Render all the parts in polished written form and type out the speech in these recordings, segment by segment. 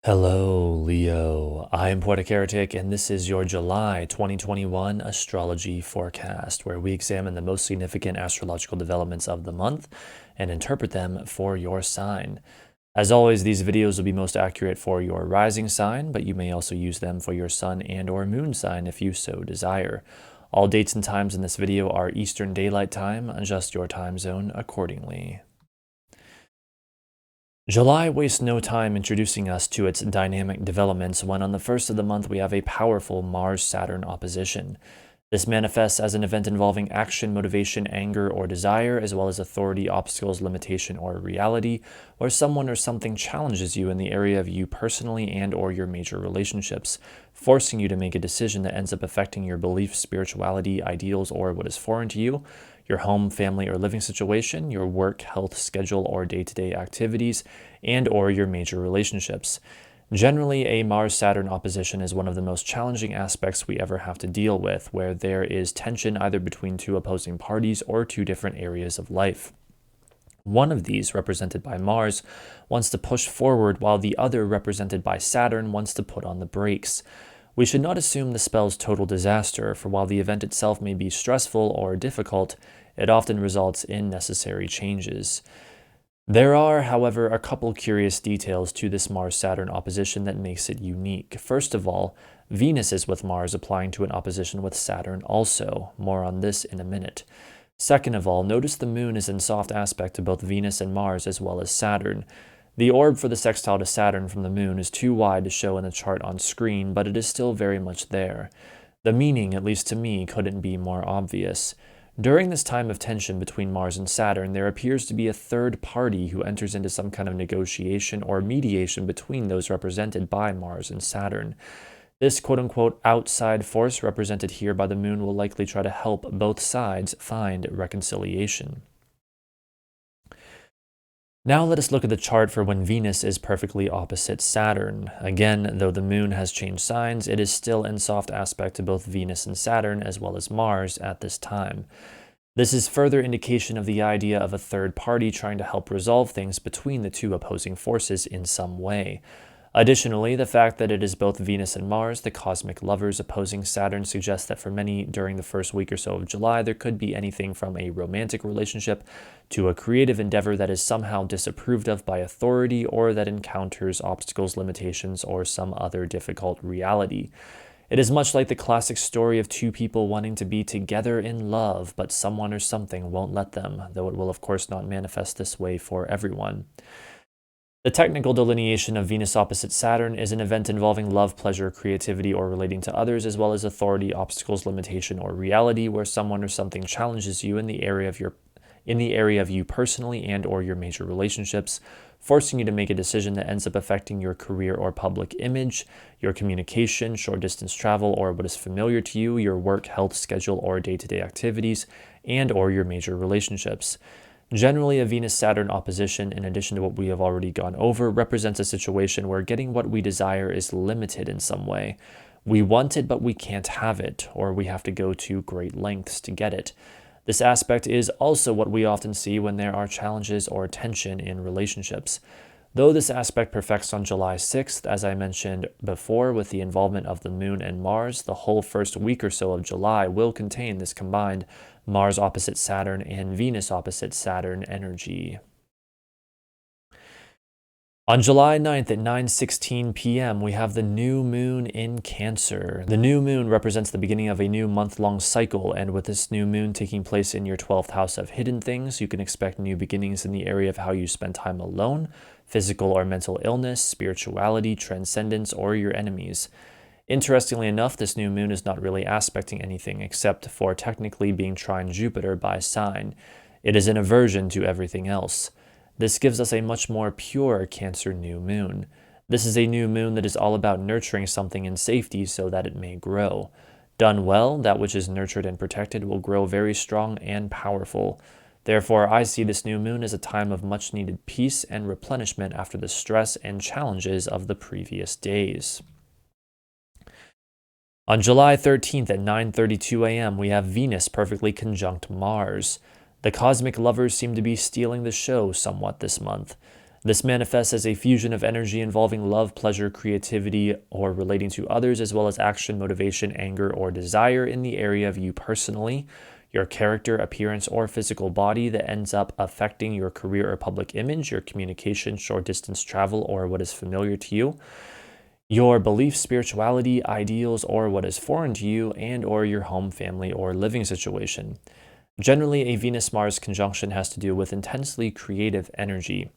Hello, Leo. I'm Poetic Heretic, and this is your July 2021 astrology forecast, where we examine the most significant astrological developments of the month and interpret them for your sign. As always, these videos will be most accurate for your rising sign, but you may also use them for your sun and or moon sign if you so desire. All dates and times in this video are Eastern Daylight Time. Adjust your time zone accordingly. July wastes no time introducing us to its dynamic developments when on the first of the month we have a powerful Mars-Saturn opposition. This manifests as an event involving action, motivation, anger, or desire, as well as authority, obstacles, limitation, or reality, where someone or something challenges you in the area of you personally and or your major relationships, forcing you to make a decision that ends up affecting your beliefs, spirituality, ideals, or what is foreign to you, your home, family, or living situation, your work, health, schedule, or day-to-day activities, and or your major relationships. Generally, a Mars-Saturn opposition is one of the most challenging aspects we ever have to deal with, where there is tension either between two opposing parties or two different areas of life. One of these, represented by Mars, wants to push forward, while the other, represented by Saturn, wants to put on the brakes. We should not assume the spell's total disaster, for while the event itself may be stressful or difficult, it often results in necessary changes. There are, however, a couple curious details to this Mars-Saturn opposition that makes it unique. First of all, Venus is with Mars applying to an opposition with Saturn also. More on this in a minute. Second of all, notice the moon is in soft aspect to both Venus and Mars as well as Saturn. The orb for the sextile to Saturn from the moon is too wide to show in the chart on screen, but it is still very much there. The meaning, at least to me, couldn't be more obvious. During this time of tension between Mars and Saturn, there appears to be a third party who enters into some kind of negotiation or mediation between those represented by Mars and Saturn. This quote-unquote outside force represented here by the moon will likely try to help both sides find reconciliation. Now let us look at the chart for when Venus is perfectly opposite Saturn. Again, though the moon has changed signs, it is still in soft aspect to both Venus and Saturn as well as Mars at this time. This is further indication of the idea of a third party trying to help resolve things between the two opposing forces in some way. Additionally, the fact that it is both Venus and Mars, the cosmic lovers, opposing Saturn suggests that for many during the first week or so of July, there could be anything from a romantic relationship to a creative endeavor that is somehow disapproved of by authority or that encounters obstacles, limitations, or some other difficult reality. It is much like the classic story of two people wanting to be together in love, but someone or something won't let them, though it will of course not manifest this way for everyone. The technical delineation of Venus opposite Saturn is an event involving love, pleasure, creativity, or relating to others, as well as authority, obstacles, limitation, or reality, where someone or something challenges you in the area of you personally and or your major relationships, forcing you to make a decision that ends up affecting your career or public image, your communication, short distance travel, or what is familiar to you, your work, health, schedule, or day-to-day activities, and or your major relationships. Generally, a Venus-Saturn opposition, in addition to what we have already gone over, represents a situation where getting what we desire is limited in some way. We want it, but we can't have it, or we have to go to great lengths to get it. This aspect is also what we often see when there are challenges or tension in relationships. Though this aspect perfects on July 6th, as I mentioned before, with the involvement of the moon and Mars, the whole first week or so of July will contain this combined Mars opposite Saturn and Venus opposite Saturn energy. On July 9th at 9:16 p.m., we have the new moon in Cancer. The new moon represents the beginning of a new month-long cycle, and with this new moon taking place in your 12th house of hidden things, you can expect new beginnings in the area of how you spend time alone, physical or mental illness, spirituality, transcendence, or your enemies. Interestingly enough, this new moon is not really aspecting anything except for technically being trine Jupiter by sign. It is an aversion to everything else. This gives us a much more pure Cancer new moon. This is a new moon that is all about nurturing something in safety so that it may grow. Done well, that which is nurtured and protected will grow very strong and powerful. Therefore, I see this new moon as a time of much needed peace and replenishment after the stress and challenges of the previous days. On July 13th at 9:32 a.m., we have Venus perfectly conjunct Mars. The cosmic lovers seem to be stealing the show somewhat this month. This manifests as a fusion of energy involving love, pleasure, creativity, or relating to others, as well as action, motivation, anger, or desire in the area of you personally, your character, appearance, or physical body that ends up affecting your career or public image, your communication, short distance travel, or what is familiar to you, your beliefs, spirituality, ideals, or what is foreign to you, and or your home, family, or living situation. Generally, a Venus-Mars conjunction has to do with intensely creative energy.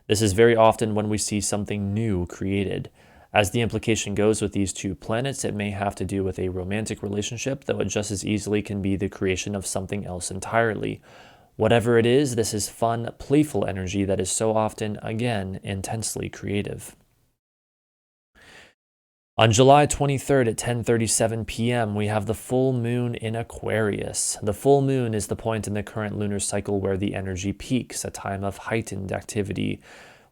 This is very often when we see something new created. As the implication goes with these two planets, it may have to do with a romantic relationship, though it just as easily can be the creation of something else entirely. Whatever it is, this is fun, playful energy that is so often, again, intensely creative. On July 23rd at 10:37 p.m., we have the full moon in Aquarius. The full moon is the point in the current lunar cycle where the energy peaks, a time of heightened activity.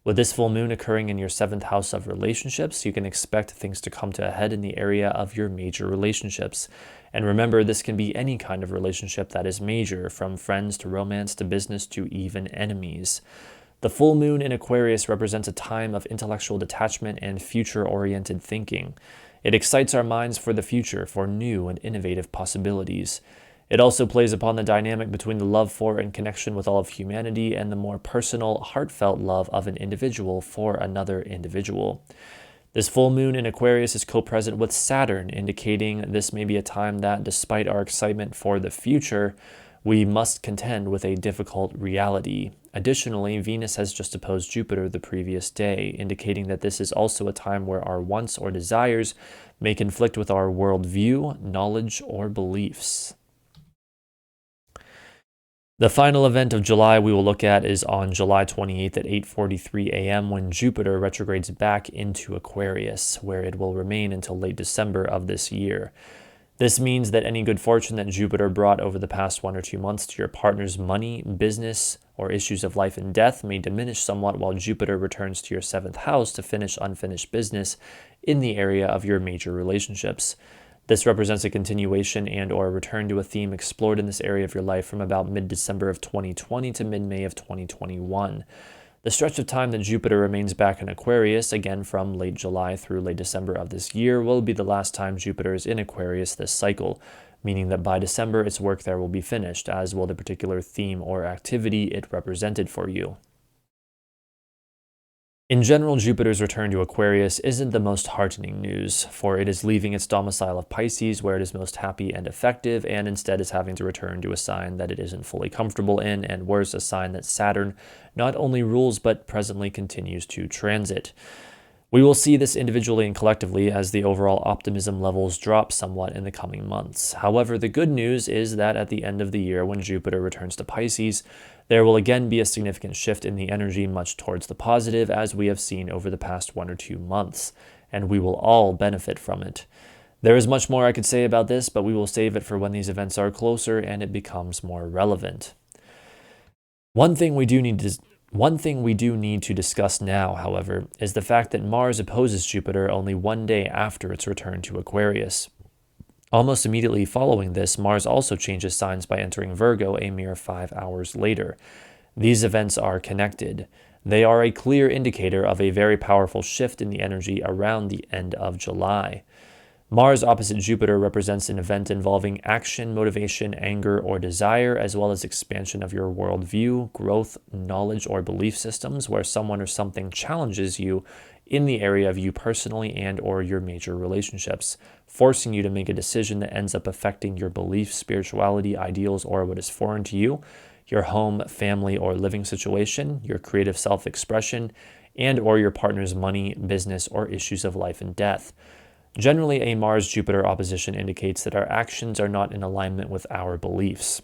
With this full moon occurring in your 7th house of relationships, you can expect things to come to a head in the area of your major relationships. And remember, this can be any kind of relationship that is major, from friends to romance to business to even enemies. The full moon in Aquarius represents a time of intellectual detachment and future-oriented thinking. It excites our minds for the future, for new and innovative possibilities. It also plays upon the dynamic between the love for and connection with all of humanity and the more personal, heartfelt love of an individual for another individual. This full moon in Aquarius is co-present with Saturn, indicating this may be a time that, despite our excitement for the future, we must contend with a difficult reality. Additionally, Venus has just opposed Jupiter the previous day, indicating that this is also a time where our wants or desires may conflict with our worldview, knowledge, or beliefs. The final event of July we will look at is on July 28th at 8:43 a.m. when Jupiter retrogrades back into Aquarius, where it will remain until late December of this year. This means that any good fortune that Jupiter brought over the past 1 or 2 months to your partner's money, business, or issues of life and death may diminish somewhat while Jupiter returns to your 7th house to finish unfinished business in the area of your major relationships. This represents a continuation and or a return to a theme explored in this area of your life from about mid-December of 2020 to mid-May of 2021. The stretch of time that Jupiter remains back in Aquarius, again from late July through late December of this year, will be the last time Jupiter is in Aquarius this cycle, meaning that by December its work there will be finished, as will the particular theme or activity it represented for you. In general, Jupiter's return to Aquarius isn't the most heartening news, for it is leaving its domicile of Pisces where it is most happy and effective, and instead is having to return to a sign that it isn't fully comfortable in, and worse, a sign that Saturn not only rules but presently continues to transit. We will see this individually and collectively as the overall optimism levels drop somewhat in the coming months. However, the good news is that at the end of the year, when Jupiter returns to Pisces, there will again be a significant shift in the energy much towards the positive, as we have seen over the past 1 or 2 months, and we will all benefit from it. There is much more I could say about this, but we will save it for when these events are closer and it becomes more relevant. One thing we do need to discuss now, however, is the fact that Mars opposes Jupiter only 1 day after its return to Aquarius. Almost immediately following this, Mars also changes signs by entering Virgo a mere 5 hours later. These events are connected. They are a clear indicator of a very powerful shift in the energy around the end of July. Mars opposite Jupiter represents an event involving action, motivation, anger, or desire, as well as expansion of your worldview, growth, knowledge, or belief systems, where someone or something challenges you in the area of you personally and or your major relationships, forcing you to make a decision that ends up affecting your beliefs, spirituality, ideals, or what is foreign to you, your home, family, or living situation, your creative self-expression, and or your partner's money, business, or issues of life and death. Generally, a Mars-Jupiter opposition indicates that our actions are not in alignment with our beliefs,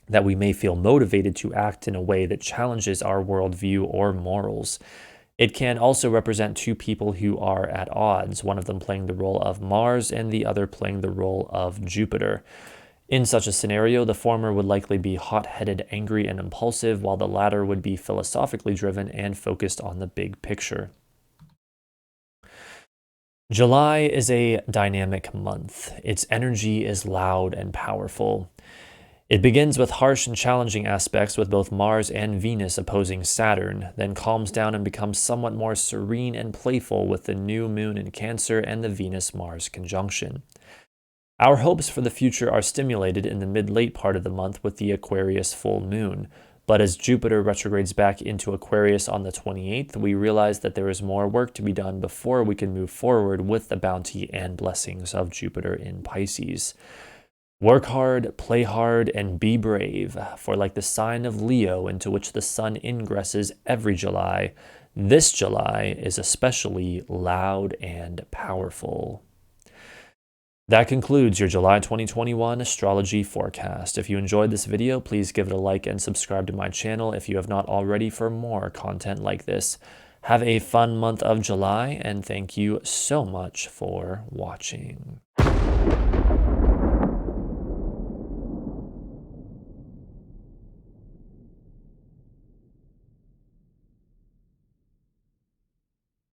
that we may feel motivated to act in a way that challenges our worldview or morals. It can also represent two people who are at odds, one of them playing the role of Mars and the other playing the role of Jupiter. In such a scenario, the former would likely be hot-headed, angry, and impulsive, while the latter would be philosophically driven and focused on the big picture. July is a dynamic month. Its energy is loud and powerful. It begins with harsh and challenging aspects with both Mars and Venus opposing Saturn, then calms down and becomes somewhat more serene and playful with the new moon in Cancer and the Venus-Mars conjunction. Our hopes for the future are stimulated in the mid-late part of the month with the Aquarius full moon, but as Jupiter retrogrades back into Aquarius on the 28th, we realize that there is more work to be done before we can move forward with the bounty and blessings of Jupiter in Pisces. Work hard, play hard, and be brave, for like the sign of Leo into which the sun ingresses every July, this July is especially loud and powerful. That concludes your July 2021 astrology forecast. If you enjoyed this video, please give it a like and subscribe to my channel if you have not already for more content like this. Have a fun month of July, and thank you so much for watching.